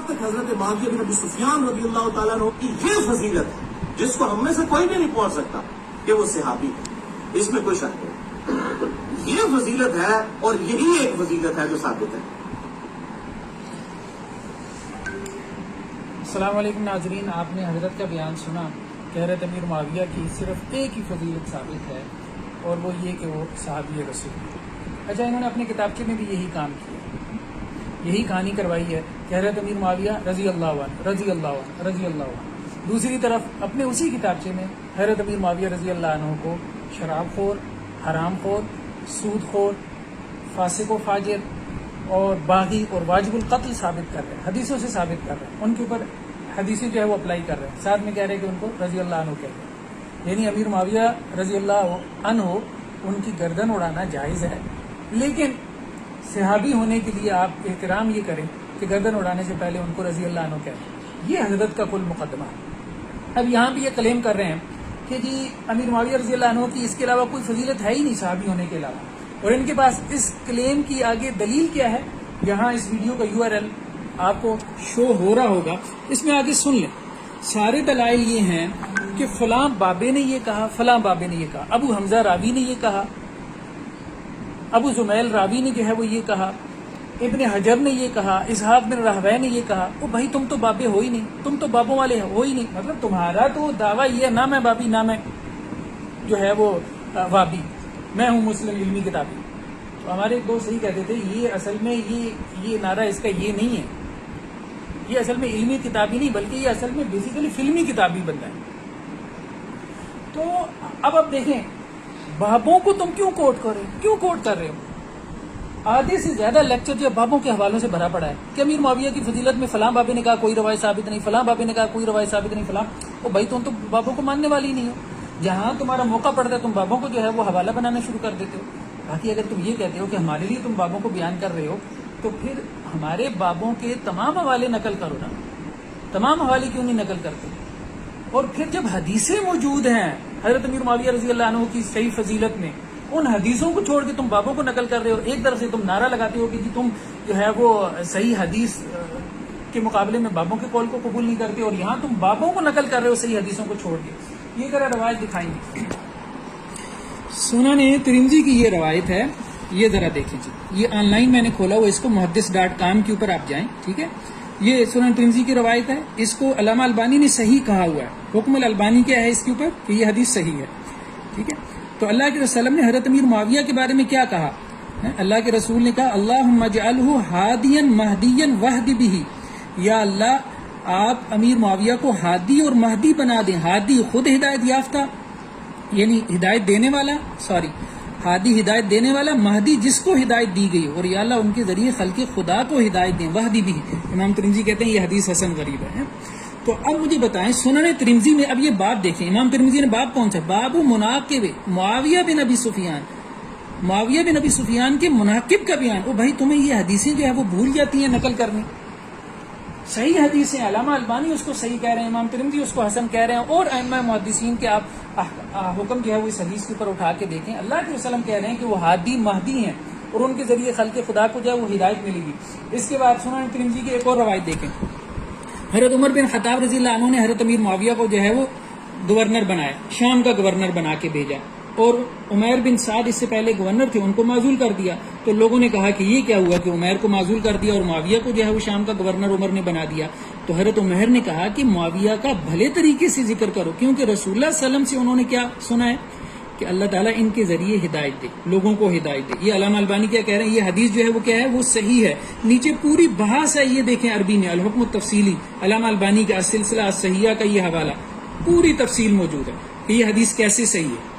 وقت تک حضرت معاویہ بن ابی سفیان رضی اللہ تعالیٰ عنہ کی یہ فضیلت ہے جس کو ہم میں سے کوئی بھی نہیں پہنچ سکتا کہ وہ صحابی ہے، اس میں کوئی شک نہیں، یہ فضیلت ہے اور یہی ایک فضیلت ہے جو ثابت ہے۔ السلام علیکم ناظرین، آپ نے حضرت کا بیان سنا کہ حضرت امیر معاویہ کی صرف ایک ہی فضیلت ثابت ہے اور وہ یہ کہ وہ صحابی رسول ہیں۔ اچھا، انہوں نے اپنے کتابچے میں بھی یہی کام کیا، یہی کہانی کروائی ہے کہ حضرت امیر معاویہ رضی اللہ عنہ رضی اللہ عنہ رضی اللہ عنہ۔ دوسری طرف اپنے اسی کتابچے میں حضرت امیر معاویہ رضی اللہ عنہ کو شراب خور، حرام خور، سود خور، فاسق و فاجر اور باغی اور واجب القتل ثابت کر رہے ہیں، حدیثوں سے ثابت کر رہے ہیں، ان کے اوپر حدیثی جو ہے وہ اپلائی کر رہے ہیں، ساتھ میں کہہ رہے ہیں کہ ان کو رضی اللہ عنہ کہتے ہیں، یعنی امیر معاویہ رضی اللہ عنہ ان کی گردن اڑانا جائز ہے، لیکن صحابی ہونے کے لیے آپ احترام یہ کریں کہ گردن اڑانے سے پہلے ان کو رضی اللہ عنہ کہیں، یہ حضرت کا کل مقدمہ ہے۔ اب یہاں بھی یہ کلیم کر رہے ہیں کہ جی امیر معاویہ رضی اللہ عنہ کی اس کے علاوہ کوئی فضیلت ہے ہی نہیں صحابی ہونے کے علاوہ، اور ان کے پاس اس کلیم کی آگے دلیل کیا ہے؟ یہاں اس ویڈیو کا URL آپ کو شو ہو رہا ہوگا، اس میں آگے سن لیں۔ سارے دلائل یہ ہیں کہ فلاں بابے نے یہ کہا، فلاں بابے نے یہ کہا، ابو حمزہ راوی نے یہ کہا، ابو زمیل راوی نے جو ہے وہ یہ کہا، ابن حجر نے یہ کہا، اسحاق بن راہوے نے یہ کہا۔ او بھائی تم تو بابے ہو ہی نہیں، تم تو بابوں والے ہو ہی نہیں، مطلب تمہارا تو دعویٰ یہ ہے نہ میں بابی نہ میں جو ہے وہ وابی، میں ہوں مسلم علمی کتابی۔ تو ہمارے ایک دوست یہی کہتے تھے یہ اصل میں یہ نعرہ اس کا یہ نہیں ہے، یہ اصل میں علمی کتابی نہیں بلکہ یہ اصل میں بیسیکلی فلمی کتابی بنتا ہے۔ تو اب دیکھیں بابوں کو تم کیوں کوٹ کر رہے ہو؟ آدھے سے زیادہ لیکچر جو بابوں کے حوالوں سے بھرا پڑا ہے کہ امیر معاویہ کی فضیلت میں فلاں بابے نے کہا کوئی روایت ثابت نہیں، فلاں بابے نے کہا کوئی روایت ثابت نہیں، فلاں۔ او بھائی تم تو بابوں کو ماننے والی نہیں ہو، جہاں تمہارا موقع پڑتا ہے تم بابوں کو جو ہے وہ حوالہ بنانا شروع کر دیتے ہو۔ باقی اگر تم یہ کہتے ہو کہ ہمارے لیے تم بابوں کو بیان کر رہے ہو تو پھر ہمارے بابوں کے تمام حوالے نقل کرو نا، تمام حوالے کیوں نہیں نقل کرتے؟ اور پھر جب حدیثیں موجود ہیں حضرت امیر معاویہ رضی اللہ عنہ کی صحیح فضیلت میں، ان حدیثوں کو چھوڑ کے تم بابوں کو نقل کر رہے ہو، ایک طرف سے تم نعرہ لگاتے ہو کہ جی تم جو ہے وہ صحیح حدیث کے مقابلے میں بابوں کے قول کو قبول نہیں کرتے، اور یہاں تم بابوں کو نقل کر رہے ہو صحیح حدیثوں کو چھوڑ کے۔ یہ ذرا روایت دکھائیں گے۔ سنن ترمذی کی یہ روایت ہے، یہ ذرا دیکھیں جی، یہ آن لائن میں نے کھولا ہوا، اس کو muhaddis.com کے اوپر آپ جائیں، ٹھیک ہے۔ یہ سنن ترمذی کی روایت ہے، اس کو علامہ البانی نے صحیح کہا ہوا ہے۔ حکم الالبانی کیا ہے اس کے اوپر کہ یہ حدیث صحیح ہے، ٹھیک ہے۔ تو اللہ کے رسول نے حضرت امیر معاویہ کے بارے میں کیا کہا؟ اللہ کے رسول نے کہا اللہم اجعلہ ہادیا مہدیا واہد بہ، یا اللہ آپ امیر معاویہ کو ہادی اور مہدی بنا دیں۔ ہادی خود ہدایت یافتہ یعنی ہدایت دینے والا، ہادی ہدایت دینے والا، مہدی جس کو ہدایت دی گئی، اور یا اللہ ان کے ذریعے خلق خدا کو ہدایت دیں۔ وہدی بھی امام ترمذی کہتے ہیں یہ حدیث حسن غریب ہے۔ تو اب مجھے بتائیں سنن ترمذی میں اب یہ باب دیکھیں، امام ترمذی نے باب کون سا؟ باب مناقب معاویہ بن ابی سفیان، معاویہ بن ابی سفیان کے مناقب کا بیان۔ او بھائی تمہیں یہ حدیثیں جو ہے وہ بھول جاتی ہیں نقل کرنی، صحیح حدیثیں علامہ البانی اس کو صحیح کہہ رہے ہیں، امام ترمذی اس کو حسن کہہ رہے ہیں، اور ائمہ محدثین کے آپ حکم جو ہے وہ اس حدیث کے اوپر اٹھا کے دیکھیں۔ اللہ کے وسلم کہہ رہے ہیں کہ وہ ہادی مہدی ہیں اور ان کے ذریعے خلق خدا کو جو ہے وہ ہدایت ملے گی۔ اس کے بعد سنن ترمذی کی ایک اور روایت دیکھیں، حضرت عمر بن خطاب رضی اللہ عنہ نے حضرت امیر معاویہ کو جو ہے وہ گورنر بنایا، شام کا گورنر بنا کے بھیجا، اور عمیر بن سعد اس سے پہلے گورنر تھے، ان کو معزول کر دیا۔ تو لوگوں نے کہا کہ یہ کیا ہوا کہ عمیر کو معزول کر دیا اور معاویہ کو جو ہے وہ شام کا گورنر عمر نے بنا دیا؟ تو حضرت عمیر نے کہا کہ معاویہ کا بھلے طریقے سے ذکر کرو، کیونکہ رسول اللہ صلی اللہ علیہ وسلم سے انہوں نے کیا سنا ہے کہ اللہ تعالیٰ ان کے ذریعے ہدایت دے، لوگوں کو ہدایت دے۔ یہ علامہ البانی کیا کہہ رہے ہیں؟ یہ حدیث جو ہے وہ کیا ہے؟ وہ صحیح ہے۔ نیچے پوری بحث ہے، یہ دیکھیں عربی میں الحکم التفصیلی، علامہ البانی کا السلسلہ الصحیحہ کا یہ حوالہ، پوری تفصیل موجود ہے کہ یہ حدیث کیسے صحیح ہے۔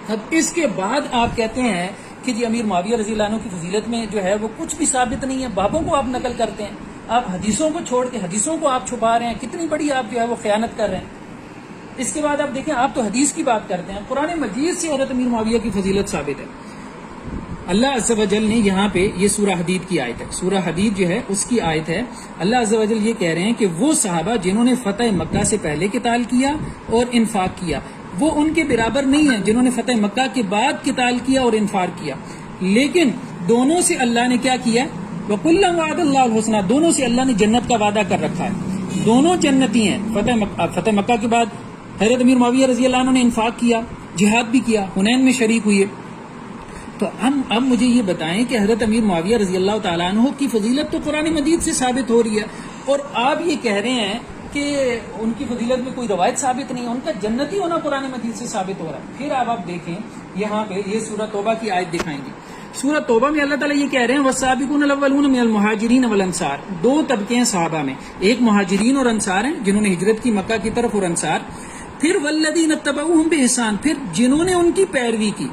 اب اس کے بعد آپ کہتے ہیں کہ جی امیر معاویہ رضی اللہ عنہ کی فضیلت میں جو ہے وہ کچھ بھی ثابت نہیں ہے، بابوں کو آپ نقل کرتے ہیں، آپ حدیثوں کو چھوڑ کے حدیثوں کو آپ چھپا رہے ہیں، کتنی بڑی آپ جو ہے وہ خیانت کر رہے ہیں۔ اس کے بعد آپ دیکھیں، آپ تو حدیث کی بات کرتے ہیں، قرآن مجید سے حضرت امیر معاویہ کی فضیلت ثابت ہے۔ اللہ عز و جل نے یہاں پہ یہ سورہ حدید کی آیت ہے، سورہ حدید جو ہے اس کی آیت ہے، اللہ عز و جل یہ کہہ رہے ہیں کہ وہ صحابہ جنہوں نے فتح مکہ سے پہلے قتال کیا اور انفاق کیا، وہ ان کے برابر نہیں ہیں جنہوں نے فتح مکہ کے بعد قتال کیا اور انفاق کیا، لیکن دونوں سے اللہ نے کیا کیا؟ وَكُلًّا وَعَدَ اللَّهُ الْحُسْنَى، دونوں سے اللہ نے جنت کا وعدہ کر رکھا ہے، دونوں جنتی ہیں۔ فتح مکہ کے بعد حضرت امیر معاویہ رضی اللہ عنہ نے انفاق کیا، جہاد بھی کیا، حنین میں شریک ہوئے۔ تو اب مجھے یہ بتائیں کہ حضرت امیر معاویہ رضی اللہ تعالیٰ عنہ کی فضیلت تو قرآن مجید سے ثابت ہو رہی ہے، اور آپ یہ کہہ رہے ہیں کہ ان کی فضیلت میں کوئی روایت ثابت نہیں ہے، ان کا جنتی ہونا قرآن مجید سے ثابت ہو رہا ہے۔ پھر آپ دیکھیں یہاں پہ یہ سورہ توبہ کی آیت دکھائیں گے۔ سورہ توبہ میں اللہ تعالیٰ یہ کہہ رہے ہیں وَالسَّابِقُونَ الْأَوَّلُونَ مِنَ الْمُهَاجِرِينَ وَالْأَنصَارِ، دو طبقے ہیں صحابہ میں، ایک مہاجرین اور انصار ہیں جنہوں نے ہجرت کی مکہ کی طرف، اور انصار، پھر وَالَّذِينَ اتَّبَعُوهُم بِإِحْسَانٍ، پھر جنہوں نے ان کی پیروی کی،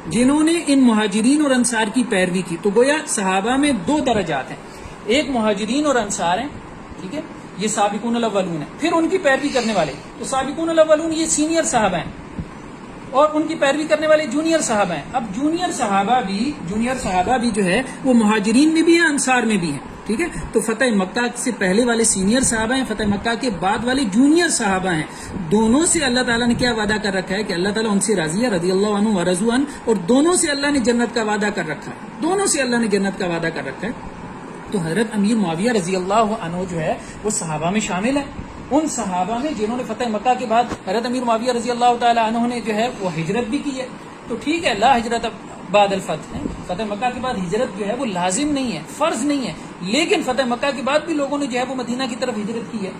جنہوں نے ان مہاجرین اور انصار کی پیروی کی۔ تو گویا صحابہ میں دو درجات ہیں، ایک مہاجرین اور انصار ہیں، ٹھیک ہے، یہ سابقون الاولون ہیں، پھر ان کی پیروی کرنے والے، تو سابقون الاولون یہ سینئر صحابہ ہیں، اور ان کی پیروی کرنے والے جونیئر صحابہ ہیں۔ اب جونیئر صحابہ بھی جو ہے وہ مہاجرین میں بھی ہیں، انصار میں بھی ہیں، ٹھیک ہے۔ تو فتح مکہ سے پہلے والے سینئر صحابہ ہیں، فتح مکہ کے بعد والے جونیئر صحابہ ہیں۔ دونوں سے اللہ تعالیٰ نے کیا وعدہ کر رکھا ہے کہ اللہ تعالیٰ ان سے راضی ہے، رضی اللہ عنہ ورضوا عنہ، اور دونوں سے اللہ نے جنت کا وعدہ کر رکھا ہے، دونوں سے اللہ نے جنت کا وعدہ کر رکھا ہے۔ تو حضرت امیر معاویہ رضی اللہ عنہ جو ہے وہ صحابہ میں شامل ہے، ان صحابہ میں جنہوں نے فتح مکہ کے بعد حضرت امیر معاویہ رضی اللہ تعالی عنہ نے جو ہے وہ ہجرت بھی کی ہے۔ تو ٹھیک ہے، لا ہجرت بعد الفتح، فتح مکہ کے بعد ہجرت جو ہے وہ لازم نہیں ہے، فرض نہیں ہے، لیکن فتح مکہ کے بعد بھی لوگوں نے جو ہے وہ مدینہ کی طرف ہجرت کی ہے۔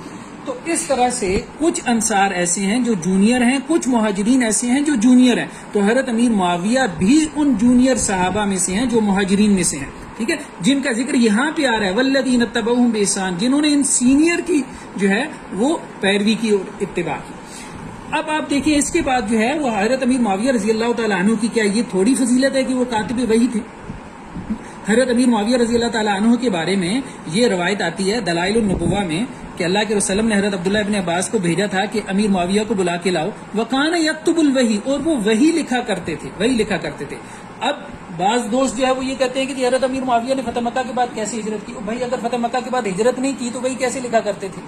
تو اس طرح سے کچھ انصار ایسے ہیں جو جونیئر ہیں، کچھ مہاجرین ایسے ہیں جو جونیئر ہیں۔ تو حضرت امیر معاویہ بھی ان جونیئر صحابہ میں سے ہیں جو مہاجرین میں سے ہیں، ٹھیک ہے، جن کا ذکر یہاں پہ آ رہا ہے والذین اتبعوہم بإحسان، جنہوں نے ان سینئر کی جو ہے وہ پیروی کی اور اتباع کی۔ اب آپ دیکھیں اس کے بعد جو ہے وہ حضرت امیر معاویہ رضی اللہ تعالیٰ عنہ کی کیا یہ تھوڑی فضیلت ہے کہ وہ کاتب وحی تھے؟ حضرت امیر معاویہ رضی اللہ تعالیٰ عنہ کے بارے میں یہ روایت آتی ہے دلائل النبوہ میں کہ اللہ کے رسول نے حضرت عبداللہ ابن عباس کو بھیجا تھا کہ امیر معاویہ کو بلا کے لاؤ، وَكَانَ يَكْتُبُ الْوَحْيَ، اور وہ وحی لکھا کرتے تھے۔ اب بعض دوست جو ہے وہ یہ کہتے ہیں کہ حضرت امیر معاویہ نے فتح مکہ کے بعد کیسے ہجرت کی؟ بھائی اگر فتح مکہ کے بعد ہجرت نہیں کی تو وہی کیسے لکھا کرتے تھے؟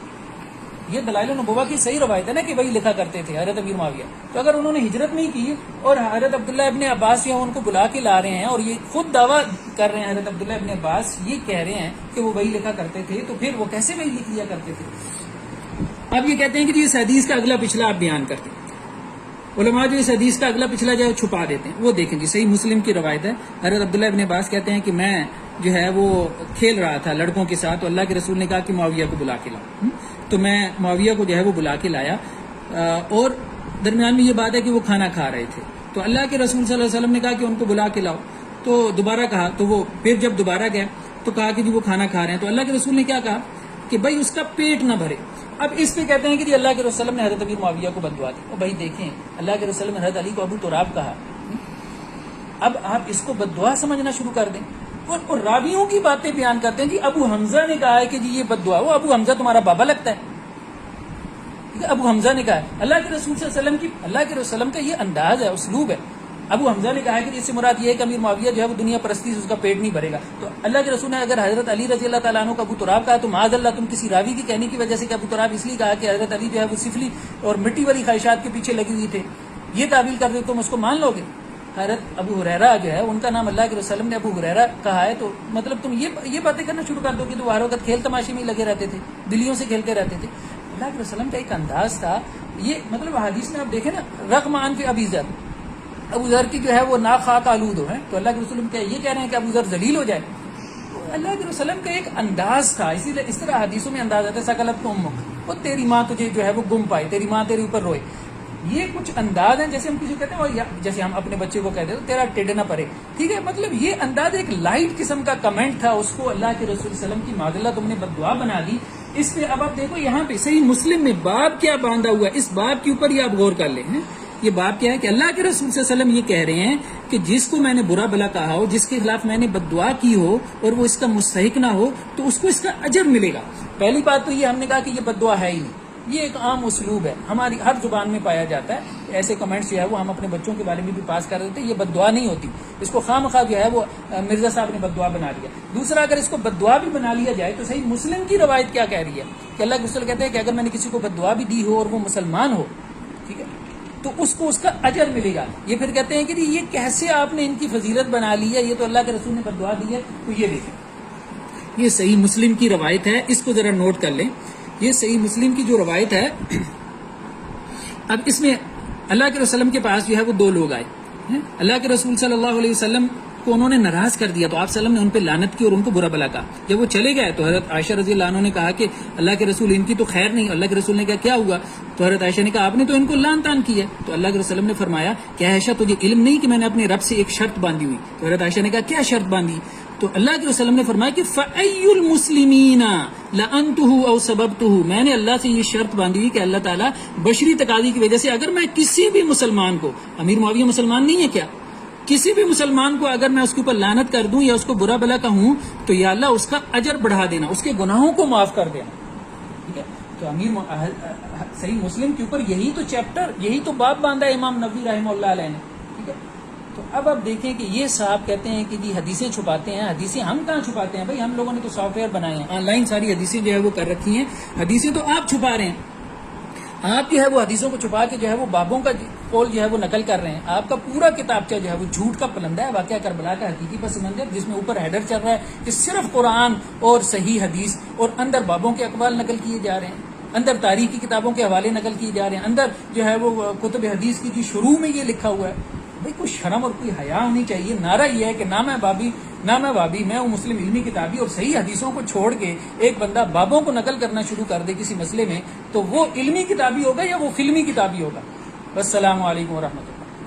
یہ دلائل النبوہ کی صحیح روایت ہے نا کہ وہی لکھا کرتے تھے حضرت امیر معاویہ۔ تو اگر انہوں نے ہجرت نہیں کی اور حضرت عبداللہ ابن عباس جو ان کو بلا کے لا رہے ہیں اور یہ خود دعویٰ کر رہے ہیں، حضرت عبداللہ ابن عباس یہ کہہ رہے ہیں کہ وہ وہی لکھا کرتے تھے، تو پھر وہ کیسے وہی لکھ لیا کرتے تھے؟ اب یہ کہتے ہیں کہ اس حدیث کا اگلا پچھلا آپ بیان کرتے ہیں۔ علماء جو اس حدیث کا اگلا پچھلا جو ہے چھپا دیتے ہیں، وہ دیکھیں جی صحیح مسلم کی روایت ہے، حضرت عبداللہ ابن عباس کہتے ہیں کہ میں جو ہے وہ کھیل رہا تھا لڑکوں کے ساتھ، تو اللہ کے رسول نے کہا کہ معاویہ کو بلا کے لاؤ، تو میں معاویہ کو جو ہے وہ بلا کے لایا، اور درمیان میں یہ بات ہے کہ وہ کھانا کھا رہے تھے، تو اللہ کے رسول صلی اللہ علیہ وسلم نے کہا کہ ان کو بلا کے لاؤ، تو دوبارہ کہا، تو وہ پھر جب دوبارہ گئے تو کہا کہ جی وہ کھانا کھا رہے ہیں، تو اللہ کے رسول نے کیا کہا کہ بھائی اس کا پیٹ نہ بھرے۔ اب اس پہ کہتے ہیں کہ جی اللہ کے رسول نے حضرت امیر معاویہ کو بد دعا دی، اور بھائی دیکھیں اللہ کے رسول نے حضرت علی کو ابو تراب کہا، اب آپ اس کو بد دعا سمجھنا شروع کر دیں، اور راویوں کی باتیں بیان کرتے ہیں کہ ابو حمزہ نے کہا ہے کہ جی یہ بد دعا، وہ ابو حمزہ تمہارا بابا لگتا ہے، ابو حمزہ نے کہا ہے۔ اللہ کے رسول صلی اللہ علیہ وسلم کی، اللہ کے رسول کا یہ انداز ہے، اسلوب ہے۔ ابو حمزہ نے کہا ہے کہ اس سے مراد یہ ہے کہ امیر معاویہ جو ہے وہ دنیا پرستی سے اس کا پیٹ نہیں بھرے گا، تو اللہ کے رسول نے اگر حضرت علی رضی اللہ تعالیٰ عنہ کو ابو تراب کہا تو معاذ اللہ تم کسی راوی کی کہنے کی وجہ سے کہ ابو تراب اس لیے کہا کہ حضرت علی جو ہے وہ سفلی اور مٹی والی خواہشات کے پیچھے لگے ہوئے تھے، یہ تعویل کر دے تم اس کو مان لو گے؟ حضرت ابو ہریرہ جو ہے ان کا نام اللہ کے رسول نے ابو ہریرہ کہا ہے، تو مطلب تم یہ باتیں کرنا شروع کر دو کہ تو ہر وقت کھیل تماشے میں لگے رہتے تھے، دلیوں سے کھیلتے رہتے تھے۔ اللہ کے رسول کا ایک انداز تھا، یہ مطلب حدیث میں آپ دیکھیں نا، رغم انف ابی ذر، ابو ذر کی جو ہے وہ ناک خاک آلود ہو ہے، تو اللہ کے رسول یہ کہہ رہے ہیں کہ ابو ذر ذلیل ہو جائے۔ تو اللہ کے رسول کا ایک انداز تھا، اسی لیے اس طرح حدیثوں میں انداز آتا ہے سکلت تو امک، وہ تیری ماں تجھے جو ہے وہ گم پائے، تیری ماں تیرے اوپر روئے۔ یہ کچھ انداز ہیں جیسے ہم کسی کو کہتے ہیں، اور جیسے ہم اپنے بچے کو کہتے ہیں تیرا ٹیڈ نہ پڑے، ٹھیک ہے، مطلب یہ انداز ایک لائٹ قسم کا کمنٹ تھا، اس کو اللہ کے رسول صلی اللہ علیہ وسلم کی معذلہ تم نے بد دعا بنا دی۔ اس پہ اب آپ دیکھو یہاں پہ صحیح مسلم میں باب کیا باندھا ہوا ہے، اس باب کے اوپر یہ آپ غور کر لیں۔ یہ باب کیا ہے کہ اللہ کے رسول صلی اللہ علیہ وسلم یہ کہہ رہے ہیں کہ جس کو میں نے برا بلا کہا ہو، جس کے خلاف میں نے بد دعا کی ہو اور وہ اس کا مستحق نہ ہو، تو اس کو اس کا اجر ملے گا۔ پہلی بات تو یہ ہم نے کہا کہ یہ بد دعا ہے ہی نہیں، یہ ایک عام اسلوب ہے، ہماری ہر زبان میں پایا جاتا ہے، ایسے کمنٹس جو ہے وہ ہم اپنے بچوں کے بارے میں بھی پاس کر دیتے ہیں، یہ بد دعا نہیں ہوتی، اس کو خواہ مخواہ جو ہے وہ مرزا صاحب نے بد دعا بنا لیا۔ دوسرا، اگر اس کو بد دعا بھی بنا لیا جائے تو صحیح مسلم کی روایت کیا کہہ رہی ہے کہ اللہ کے رسول کہتے ہیں کہ اگر میں نے کسی کو بد دعا بھی دی ہو اور وہ مسلمان ہو، ٹھیک ہے، تو اس کو اس کا اجر ملے گا۔ یہ پھر کہتے ہیں کہ یہ کیسے آپ نے ان کی فضیلت بنا لی ہے، یہ تو اللہ کے رسول نے بد دعا دی ہے، تو یہ دیکھیں یہ صحیح مسلم کی روایت ہے، اس کو ذرا نوٹ کر لیں. یہ صحیح مسلم کی جو روایت ہے، اب اس میں اللہ کے رسول کے پاس جو ہے وہ دو لوگ آئے. اللہ کے رسول صلی اللہ علیہ وسلم کو انہوں نے ناراض کر دیا، تو آپ صلی اللہ علیہ وسلم نے ان پہ لعنت کی اور ان کو برا بھلا کہا. جب وہ چلے گئے تو حضرت عائشہ رضی اللہ عنہ نے کہا کہ اللہ کے رسول ان کی تو خیر نہیں. اللہ کے رسول نے کہا کیا ہوا؟ تو حضرت عائشہ نے کہا آپ نے تو ان کو لعن طعن کی ہے. تو اللہ کے رسول نے فرمایا کہ عائشہ تجھے علم نہیں کہ میں نے اپنے رب سے ایک شرط باندھی ہوئی؟ تو حضرت عائشہ نے کہا کیا شرط باندھی؟ تو اللہ کے رسول نے فرمایا کہ فَأَيُّ الْمُسْلِمِينَ لَأَنْتُهُ أَوْ سَبَبْتُهُ، میں نے اللہ سے یہ شرط باندھی ہوئی کہ اللہ تعالیٰ بشری تقاضی کی وجہ سے اگر میں کسی بھی مسلمان کو، امیر معاویہ مسلمان نہیں ہے کیا، کسی بھی مسلمان کو اگر میں اس کے اوپر لعنت کر دوں یا اس کو برا بھلا کہوں تو یا اللہ اس کا اجر بڑھا دینا، اس کے گناہوں کو معاف کر دینا. ٹھیک ہے، تو صحیح مسلم کے اوپر یہی تو چیپٹر، یہی تو باب باندھا ہے امام نبوی رحمہ اللہ علیہ نے. ٹھیک ہے، تو اب آپ دیکھیں کہ یہ صاحب کہتے ہیں کہ جی حدیثیں چھپاتے ہیں. حدیثیں ہم کہاں چھپاتے ہیں بھائی؟ ہم لوگوں نے تو سافٹ ویئر بنائے ہیں، آن لائن ساری حدیثیں جو ہے وہ کر رکھی ہیں. حدیثیں تو آپ چھپا رہے ہیں، آپ جو ہے وہ حدیثوں کو چھپا کے جو ہے وہ بابوں کا قول جو ہے وہ نقل کر رہے ہیں. آپ کا پورا کتابچہ جو ہے وہ جھوٹ کا پلندہ ہے، واقعہ کربلا کا حقیقی پس منظر، جس میں اوپر ہیڈر چل رہا ہے کہ صرف قرآن اور صحیح حدیث، اور اندر بابوں کے اقوال نقل کیے جا رہے ہیں، اندر تاریخی کتابوں کے حوالے نقل کیے جا رہے ہیں، اندر جو ہے وہ کتب حدیث کی جو شروع میں یہ لکھا ہوا ہے. بھائی کوئی شرم اور کوئی حیا ہونی چاہیے. نعرہ یہ ہے کہ نہ میں بابی، میں ہوں مسلم علمی کتابی، اور صحیح حدیثوں کو چھوڑ کے ایک بندہ بابوں کو نقل کرنا شروع کر دے کسی مسئلے میں، تو وہ علمی کتابی ہوگا یا وہ فلمی کتابی ہوگا. السلام علیکم ورحمۃ اللہ.